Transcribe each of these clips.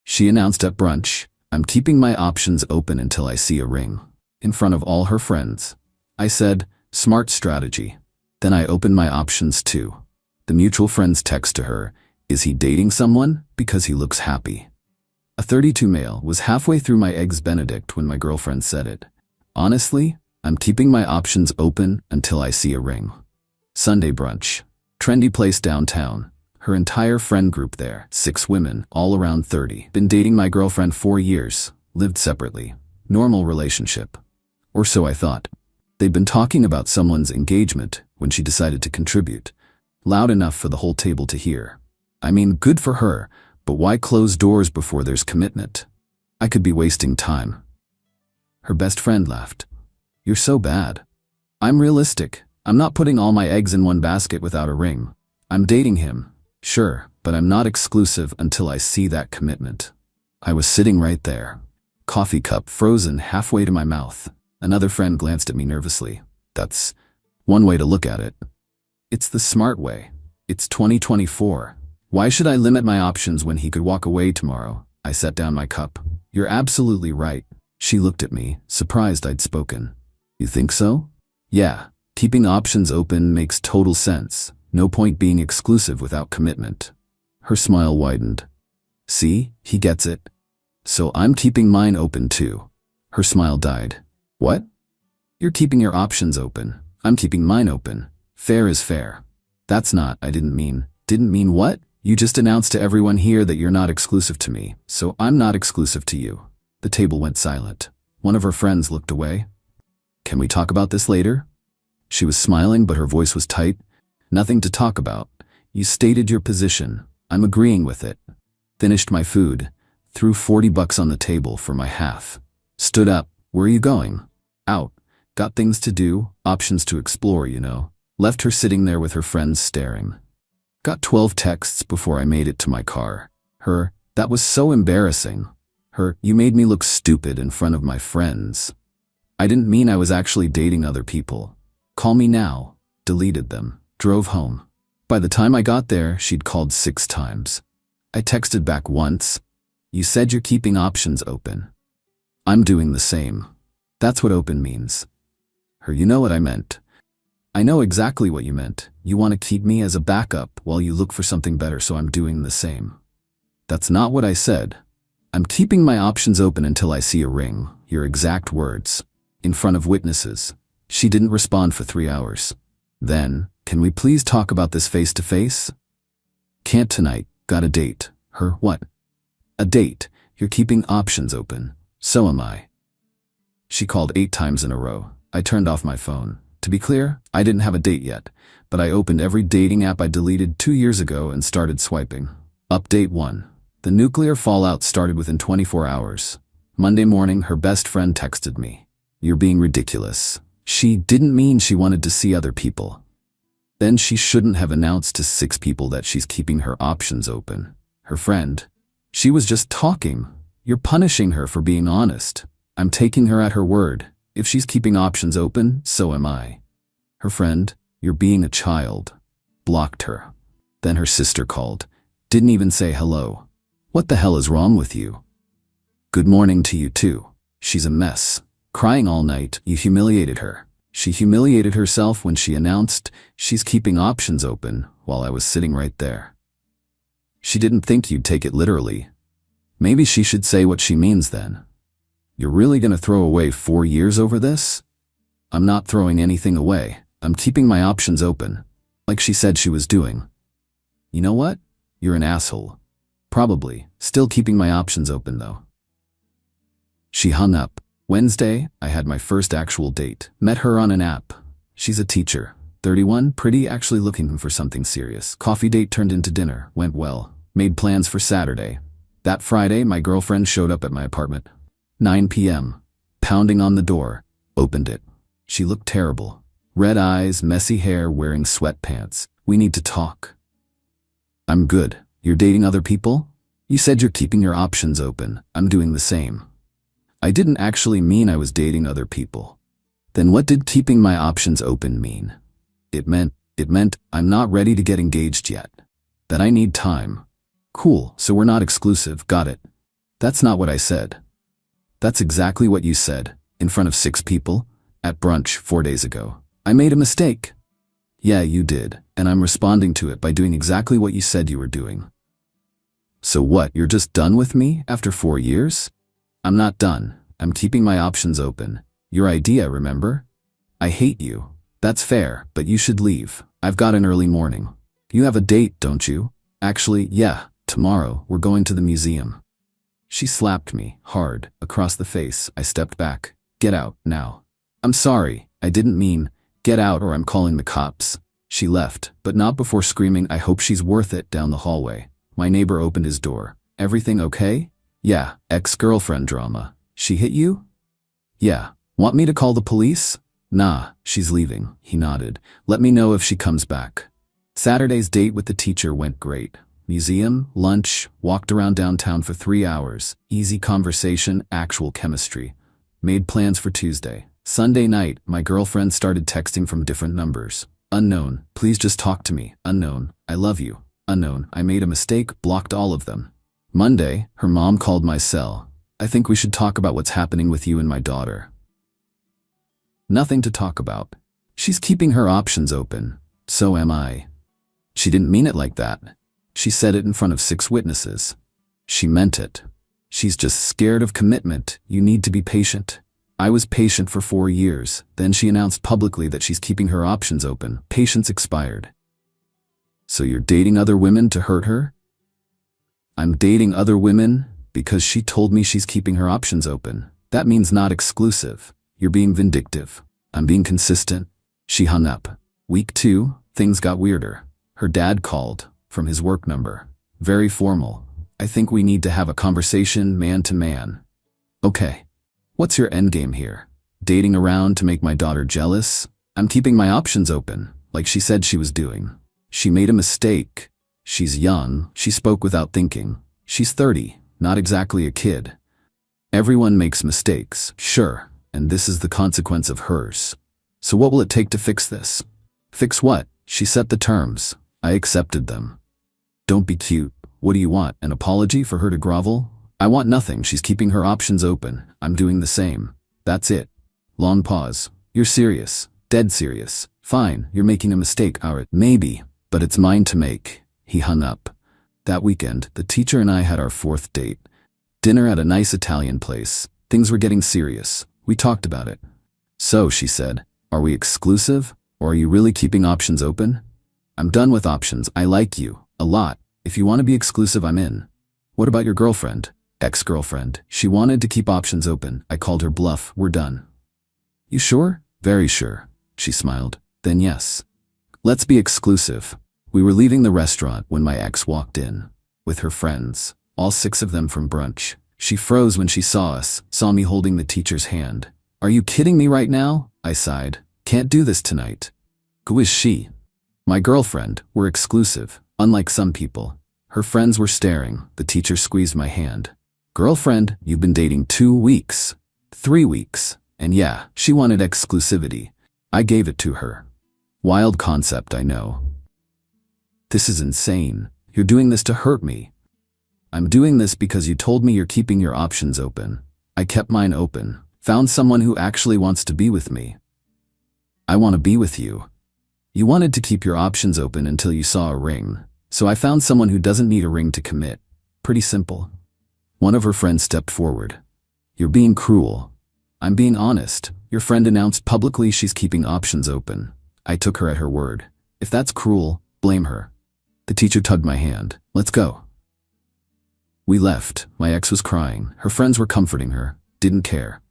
She announced at brunch, "I'm keeping my options open until I see a ring." In front of all her friends. I said, "Smart strategy." Then I opened my options too. The mutual friend's text to her, "Is he dating someone? Because he looks happy." A 32 male was halfway through my Eggs Benedict when my girlfriend said it. "Honestly, I'm keeping my options open until I see a ring." Sunday brunch. Trendy place downtown. Her entire friend group there, 6 women, all around 30. Been dating my girlfriend 4 years, lived separately. Normal relationship. Or so I thought. They'd been talking about someone's engagement when she decided to contribute. Loud enough for the whole table to hear. I mean, good for her, but why close doors before there's commitment? I could be wasting time. Her best friend laughed. "You're so bad." "I'm realistic. I'm not putting all my eggs in one basket without a ring. I'm dating him, sure, but I'm not exclusive until I see that commitment." I was sitting right there. Coffee cup frozen halfway to my mouth. Another friend glanced at me nervously. "That's one way to look at it." "It's the smart way. It's 2024. Why should I limit my options when he could walk away tomorrow?" I set down my cup. "You're absolutely right." She looked at me, surprised I'd spoken. "You think so?" "Yeah, keeping options open makes total sense. No point being exclusive without commitment." Her smile widened. "See, he gets it. So I'm keeping mine open too." Her smile died. "What?" "You're keeping your options open. I'm keeping mine open. Fair is fair." "That's not, I didn't mean." "Didn't mean what?" "You just announced to everyone here that you're not exclusive to me, so I'm not exclusive to you." The table went silent. One of her friends looked away. "Can we talk about this later?" She was smiling, but her voice was tight. "Nothing to talk about. You stated your position. I'm agreeing with it." Finished my food. Threw $40 on the table for my half. Stood up. "Where are you going?" "Out. Got things to do, options to explore, you know." Left her sitting there with her friends staring. Got 12 texts before I made it to my car. Her, "That was so embarrassing." Her, "You made me look stupid in front of my friends." I didn't mean I was actually dating other people. "Call me now." Deleted them. Drove home. By the time I got there, she'd called 6 times. I texted back once. "You said you're keeping options open." "I'm doing the same." That's what open means. Her, "You know what I meant." "I know exactly what you meant. You want to keep me as a backup while you look for something better, so I'm doing the same." "That's not what I said." "I'm keeping my options open until I see a ring." Your exact words. In front of witnesses. She didn't respond for 3 hours. Then, "Can we please talk about this face to face?" "Can't tonight. Got a date." Her, "What?" "A date. You're keeping options open. So am I." She called 8 times in a row. I turned off my phone. To be clear, I didn't have a date yet, but I opened every dating app I deleted 2 years ago and started swiping. Update 1. The nuclear fallout started within 24 hours. Monday morning, her best friend texted me. "You're being ridiculous." She didn't mean she wanted to see other people. Then she shouldn't have announced to 6 people that she's keeping her options open. Her friend. She was just talking. You're punishing her for being honest. I'm taking her at her word. If she's keeping options open, so am I. Her friend. You're being a child. Blocked her. Then her sister called. Didn't even say hello. What the hell is wrong with you? Good morning to you too. She's a mess. Crying all night. You humiliated her. She humiliated herself when she announced she's keeping options open while I was sitting right there. She didn't think you'd take it literally. Maybe she should say what she means then. You're really gonna throw away 4 years over this? I'm not throwing anything away. I'm keeping my options open. Like she said she was doing. You know what? You're an asshole. Probably. Still keeping my options open though. She hung up. Wednesday, I had my first actual date. Met her on an app. She's a teacher. 31, pretty, actually looking for something serious. Coffee date turned into dinner. Went well. Made plans for Saturday. That Friday, my girlfriend showed up at my apartment. 9 p.m. Pounding on the door. Opened it. She looked terrible. Red eyes, messy hair, wearing sweatpants. We need to talk. I'm good. You're dating other people? You said you're keeping your options open. I'm doing the same. I didn't actually mean I was dating other people. Then what did keeping my options open mean? It meant I'm not ready to get engaged yet. That I need time. Cool, so we're not exclusive, got it. That's not what I said. That's exactly what you said, in front of 6 people, at brunch 4 days ago. I made a mistake. Yeah, you did, and I'm responding to it by doing exactly what you said you were doing. So what, you're just done with me after 4 years? I'm not done. I'm keeping my options open. Your idea, remember? I hate you. That's fair, but you should leave. I've got an early morning. You have a date, don't you? Actually, yeah, tomorrow we're going to the museum. She slapped me, hard, across the face. I stepped back. Get out, now. I'm sorry, I didn't mean, get out or I'm calling the cops. She left, but not before screaming, I hope she's worth it, down the hallway. My neighbor opened his door. Everything okay? Yeah, ex-girlfriend drama. She hit you? Yeah. Want me to call the police? Nah, she's leaving, he nodded. Let me know if she comes back. Saturday's date with the teacher went great. Museum, lunch, walked around downtown for 3 hours. Easy conversation, actual chemistry. Made plans for Tuesday. Sunday night, my girlfriend started texting from different numbers. Unknown, please just talk to me. Unknown, I love you. Unknown, I made a mistake, blocked all of them. Monday, her mom called my cell. I think we should talk about what's happening with you and my daughter. Nothing to talk about. She's keeping her options open. So am I. She didn't mean it like that. She said it in front of 6 witnesses. She meant it. She's just scared of commitment. You need to be patient. I was patient for 4 years. Then she announced publicly that she's keeping her options open. Patience expired. So you're dating other women to hurt her? I'm dating other women because she told me she's keeping her options open. That means not exclusive. You're being vindictive. I'm being consistent. She hung up. Week 2, things got weirder. Her dad called, from his work number. Very formal. I think we need to have a conversation, man to man. Okay. What's your endgame here? Dating around to make my daughter jealous? I'm keeping my options open, like she said she was doing. She made a mistake. She's young. She spoke without thinking. She's 30, not exactly a kid. Everyone makes mistakes, sure, and this is the consequence of hers. So what will it take to fix this? Fix what? She set the terms. I accepted them. Don't be cute. What do you want? An apology for her to grovel? I want nothing. She's keeping her options open. I'm doing the same. That's it. Long pause. You're serious. Dead serious. Fine, you're making a mistake, Alright. Maybe, but it's mine to make. He hung up. That weekend, the teacher and I had our 4th date. Dinner at a nice Italian place. Things were getting serious. We talked about it. So, she said, are we exclusive? Or are you really keeping options open? I'm done with options. I like you. A lot. If you want to be exclusive, I'm in. What about your girlfriend? Ex-girlfriend. She wanted to keep options open. I called her bluff. We're done. You sure? Very sure. She smiled. Then yes. Let's be exclusive. We were leaving the restaurant when my ex walked in. With her friends. All 6 of them from brunch. She froze when she saw us, saw me holding the teacher's hand. Are you kidding me right now? I sighed. Can't do this tonight. Who is she? My girlfriend. We're exclusive, unlike some people. Her friends were staring. The teacher squeezed my hand. Girlfriend, you've been dating 2 weeks. 3 weeks. And yeah, she wanted exclusivity. I gave it to her. Wild concept, I know. This is insane. You're doing this to hurt me. I'm doing this because you told me you're keeping your options open. I kept mine open. Found someone who actually wants to be with me. I want to be with you. You wanted to keep your options open until you saw a ring. So I found someone who doesn't need a ring to commit. Pretty simple. One of her friends stepped forward. You're being cruel. I'm being honest. Your friend announced publicly she's keeping options open. I took her at her word. If that's cruel, blame her. The teacher tugged my hand. Let's go. We left. My ex was crying. Her friends were comforting her. Didn't care.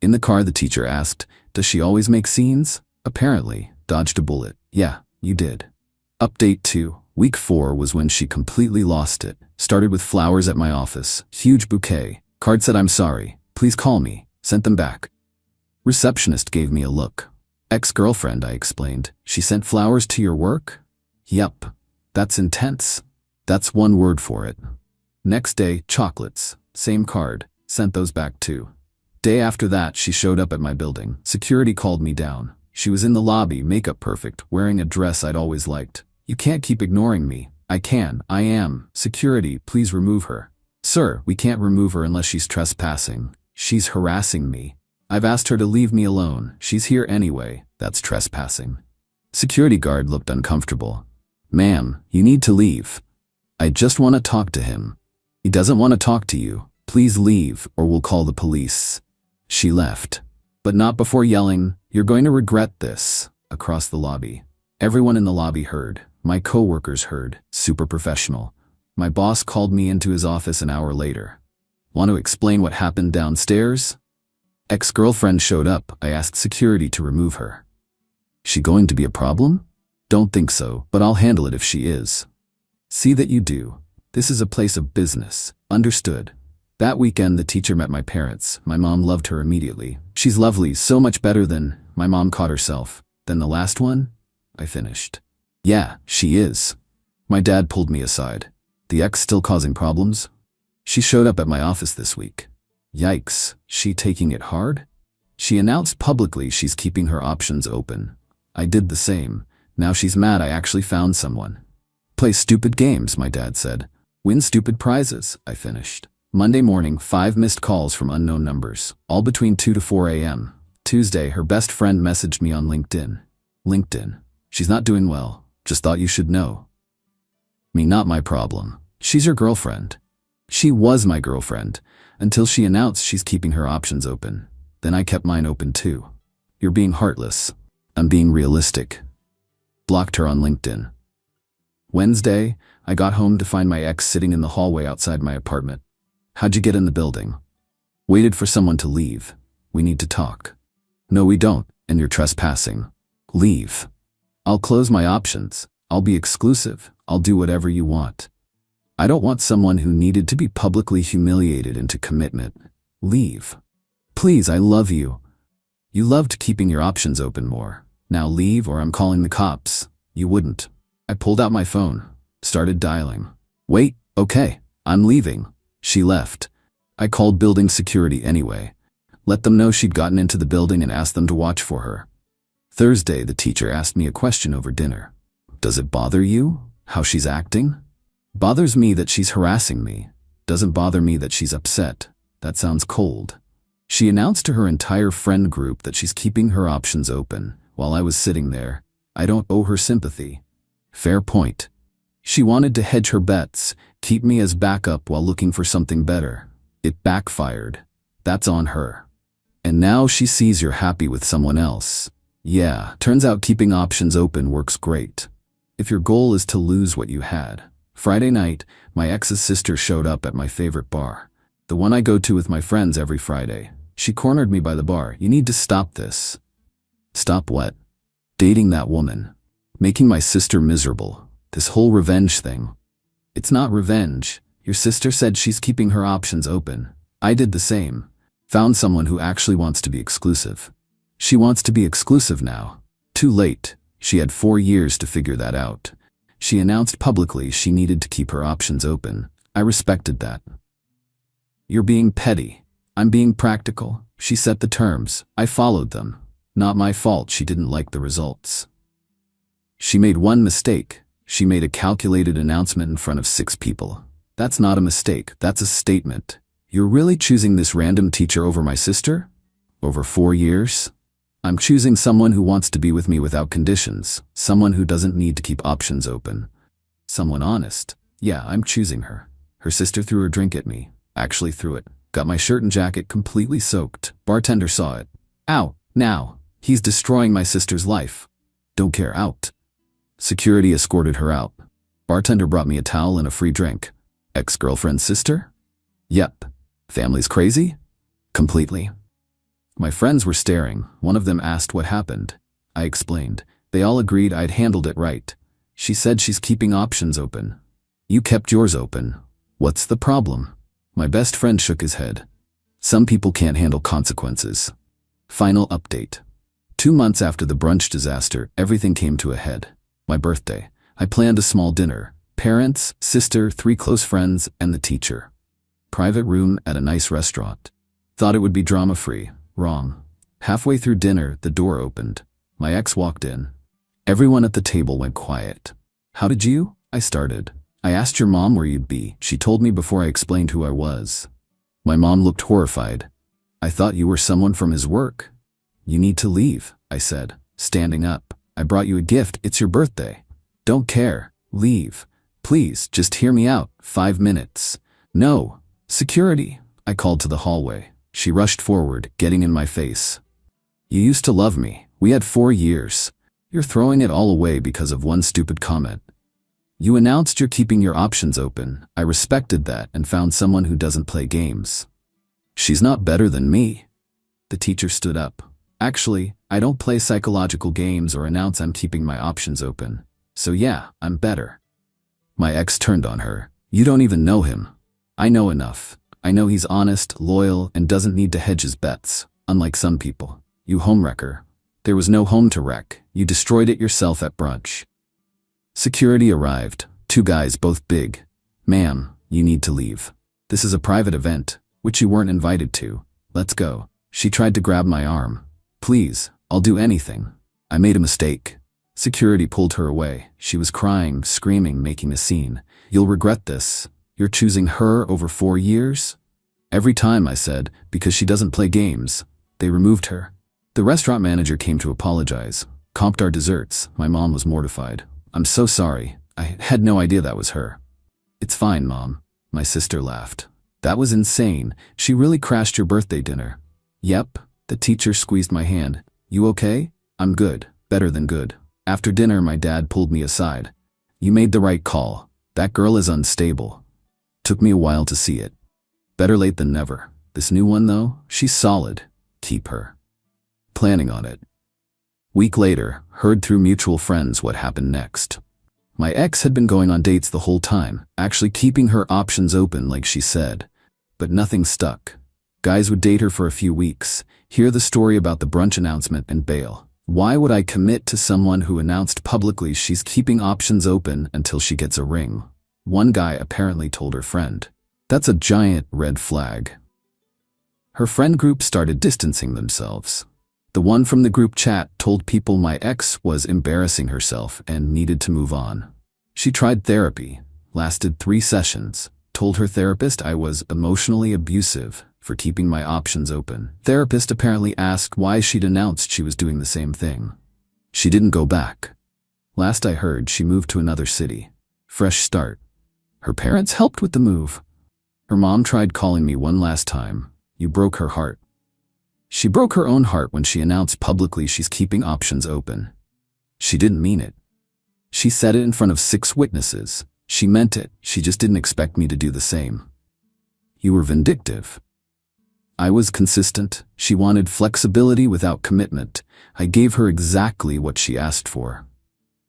In the car, the teacher asked, does she always make scenes? Apparently. Dodged a bullet. Yeah, you did. Update 2. Week 4 was when she completely lost it. Started with flowers at my office. Huge bouquet. Card said I'm sorry. Please call me. Sent them back. Receptionist gave me a look. Ex-girlfriend, I explained. She sent flowers to your work? Yup. That's intense. That's one word for it. Next day, chocolates. Same card. Sent those back too. Day after that, she showed up at my building. Security called me down. She was in the lobby, makeup perfect, wearing a dress I'd always liked. You can't keep ignoring me. I can. I am. Security, please remove her. Sir, we can't remove her unless she's trespassing. She's harassing me. I've asked her to leave me alone. She's here anyway. That's trespassing. Security guard looked uncomfortable. Ma'am, you need to leave. I just want to talk to him. He doesn't want to talk to you. Please leave or we'll call the police. She left. But not before yelling, "You're going to regret this," across the lobby. Everyone in the lobby heard. My coworkers heard. Super professional. My boss called me into his office an hour later. Want to explain what happened downstairs? Ex-girlfriend showed up. I asked security to remove her. She going to be a problem? Don't think so, but I'll handle it if she is. See that you do. This is a place of business. Understood. That weekend the teacher met my parents. My mom loved her immediately. She's lovely, so much better than, my mom caught herself, than the last one? I finished. Yeah, she is. My dad pulled me aside. The ex still causing problems? She showed up at my office this week. Yikes, she taking it hard? She announced publicly she's keeping her options open. I did the same. Now she's mad I actually found someone. Play stupid games, my dad said. Win stupid prizes, I finished. Monday morning, 5 missed calls from unknown numbers, all between 2 to 4 a.m. Tuesday, her best friend messaged me on LinkedIn. LinkedIn. She's not doing well. Just thought you should know. Me, not my problem. She's your girlfriend. She was my girlfriend, until she announced she's keeping her options open. Then I kept mine open too. You're being heartless. I'm being realistic. Blocked her on LinkedIn. Wednesday, I got home to find my ex sitting in the hallway outside my apartment. How'd you get in the building? Waited for someone to leave. We need to talk. No, we don't, and you're trespassing. Leave. I'll close my options. I'll be exclusive. I'll do whatever you want. I don't want someone who needed to be publicly humiliated into commitment. Leave. Please, I love you. You loved keeping your options open more. Now leave or I'm calling the cops. You wouldn't. I pulled out my phone. Started dialing. Wait, okay, I'm leaving. She left. I called building security anyway. Let them know she'd gotten into the building and asked them to watch for her. Thursday, the teacher asked me a question over dinner. Does it bother you how she's acting? Bothers me that she's harassing me. Doesn't bother me that she's upset. That sounds cold. She announced to her entire friend group that she's keeping her options open. While I was sitting there, I don't owe her sympathy. Fair point. She wanted to hedge her bets, keep me as backup while looking for something better. It backfired. That's on her. And now she sees you're happy with someone else. Yeah, turns out keeping options open works great. If your goal is to lose what you had. Friday night, my ex's sister showed up at my favorite bar. The one I go to with my friends every Friday. She cornered me by the bar. You need to stop this. Stop what? Dating that woman. Making my sister miserable. This whole revenge thing. It's not revenge. Your sister said she's keeping her options open. I did the same. Found someone who actually wants to be exclusive. She wants to be exclusive now. Too late. She had 4 years to figure that out. She announced publicly she needed to keep her options open. I respected that. You're being petty. I'm being practical. She set the terms. I followed them. Not my fault she didn't like the results. She made one mistake. She made a calculated announcement in front of 6 people. That's not a mistake. That's a statement. You're really choosing this random teacher over my sister? Over 4 years? I'm choosing someone who wants to be with me without conditions. Someone who doesn't need to keep options open. Someone honest. Yeah, I'm choosing her. Her sister threw her drink at me. Actually threw it. Got my shirt and jacket completely soaked. Bartender saw it. Ow, now. He's destroying my sister's life. Don't care, out. Security escorted her out. Bartender brought me a towel and a free drink. Ex-girlfriend's sister? Yep. Family's crazy? Completely. My friends were staring. One of them asked what happened. I explained. They all agreed I'd handled it right. She said she's keeping options open. You kept yours open. What's the problem? My best friend shook his head. Some people can't handle consequences. Final update. 2 months after the brunch disaster, everything came to a head. My birthday. I planned a small dinner. Parents, sister, 3 close friends, and the teacher. Private room at a nice restaurant. Thought it would be drama-free. Wrong. Halfway through dinner, the door opened. My ex walked in. Everyone at the table went quiet. How did you? I started. I asked your mom where you'd be. She told me before I explained who I was. My mom looked horrified. I thought you were someone from his work. You need to leave, I said, standing up. I brought you a gift. It's your birthday. Don't care. Leave. Please, just hear me out. 5 minutes. No. Security, I called to the hallway. She rushed forward, getting in my face. You used to love me. We had 4 years. You're throwing it all away because of one stupid comment. You announced you're keeping your options open. I respected that and found someone who doesn't play games. She's not better than me. The teacher stood up. Actually, I don't play psychological games or announce I'm keeping my options open. So yeah, I'm better. My ex turned on her. You don't even know him. I know enough. I know he's honest, loyal, and doesn't need to hedge his bets, unlike some people. You homewrecker. There was no home to wreck. You destroyed it yourself at brunch. Security arrived. 2 guys, both big. Ma'am, you need to leave. This is a private event, which you weren't invited to. Let's go. She tried to grab my arm. Please, I'll do anything. I made a mistake. Security pulled her away. She was crying, screaming, making a scene. You'll regret this. You're choosing her over 4 years? Every time, I said, because she doesn't play games. They removed her. The restaurant manager came to apologize. Comped our desserts. My mom was mortified. I'm so sorry. I had no idea that was her. It's fine, Mom. My sister laughed. That was insane. She really crashed your birthday dinner. Yep. The teacher squeezed my hand. You okay? I'm good. Better than good. After dinner, my dad pulled me aside. You made the right call. That girl is unstable. Took me a while to see it. Better late than never. This new one, though, she's solid. Keep her. Planning on it. Week later, heard through mutual friends what happened next. My ex had been going on dates the whole time, actually keeping her options open like she said. But nothing stuck. Guys would date her for a few weeks, hear the story about the brunch announcement and bail. Why would I commit to someone who announced publicly she's keeping options open until she gets a ring? One guy apparently told her friend. That's a giant red flag. Her friend group started distancing themselves. The one from the group chat told people my ex was embarrassing herself and needed to move on. She tried therapy, lasted 3 sessions, told her therapist I was emotionally abusive for keeping my options open. Therapist apparently asked why she'd announced she was doing the same thing. She didn't go back. Last I heard, she moved to another city. Fresh start. Her parents helped with the move. Her mom tried calling me one last time. You broke her heart. She broke her own heart when she announced publicly she's keeping options open. She didn't mean it. She said it in front of 6 witnesses. She meant it. She just didn't expect me to do the same. You were vindictive. I was consistent. She wanted flexibility without commitment. I gave her exactly what she asked for.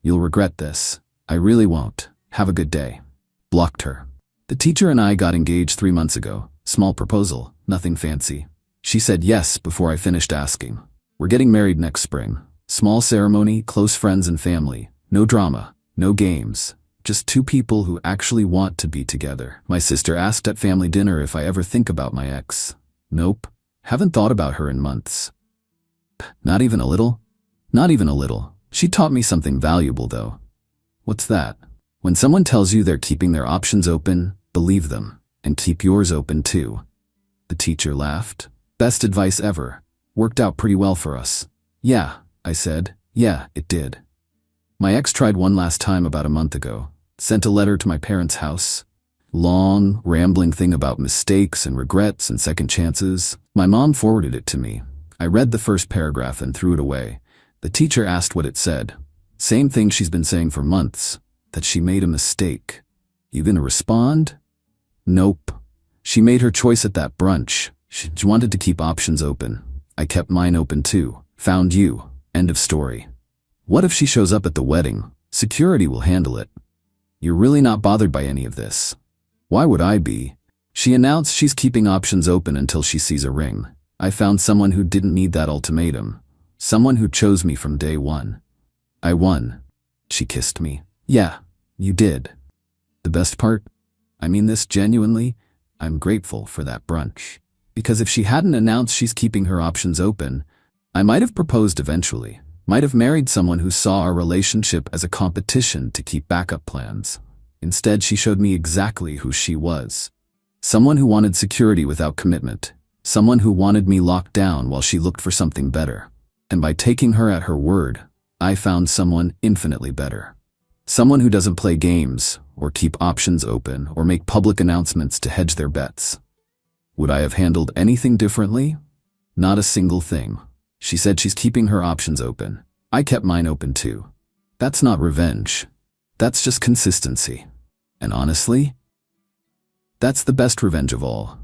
You'll regret this. I really won't. Have a good day. Blocked her. The teacher and I got engaged 3 months ago. Small proposal, nothing fancy. She said yes before I finished asking. We're getting married next spring. Small ceremony, close friends and family. No drama, no games. Just 2 people who actually want to be together. My sister asked at family dinner if I ever think about my ex. Nope. Haven't thought about her in months. Not even a little? Not even a little. She taught me something valuable, though. What's that? When someone tells you they're keeping their options open, believe them, and keep yours open too. The teacher laughed. Best advice ever. Worked out pretty well for us. Yeah, I said. Yeah, it did. My ex tried one last time about a month ago. Sent a letter to my parents' house. Long, rambling thing about mistakes and regrets and second chances. My mom forwarded it to me. I read the first paragraph and threw it away. The teacher asked what it said. Same thing she's been saying for months. That she made a mistake. You gonna respond? Nope. She made her choice at that brunch. She wanted to keep options open. I kept mine open too. Found you. End of story. What if she shows up at the wedding? Security will handle it. You're really not bothered by any of this. Why would I be? She announced she's keeping options open until she sees a ring. I found someone who didn't need that ultimatum. Someone who chose me from day one. I won. She kissed me. Yeah, you did. The best part? I mean this genuinely. I'm grateful for that brunch. Because if she hadn't announced she's keeping her options open, I might have proposed eventually. Might have married someone who saw our relationship as a competition to keep backup plans. Instead, she showed me exactly who she was. Someone who wanted security without commitment. Someone who wanted me locked down while she looked for something better. And by taking her at her word, I found someone infinitely better. Someone who doesn't play games, or keep options open, or make public announcements to hedge their bets. Would I have handled anything differently? Not a single thing. She said she's keeping her options open. I kept mine open too. That's not revenge. That's just consistency. And honestly, that's the best revenge of all.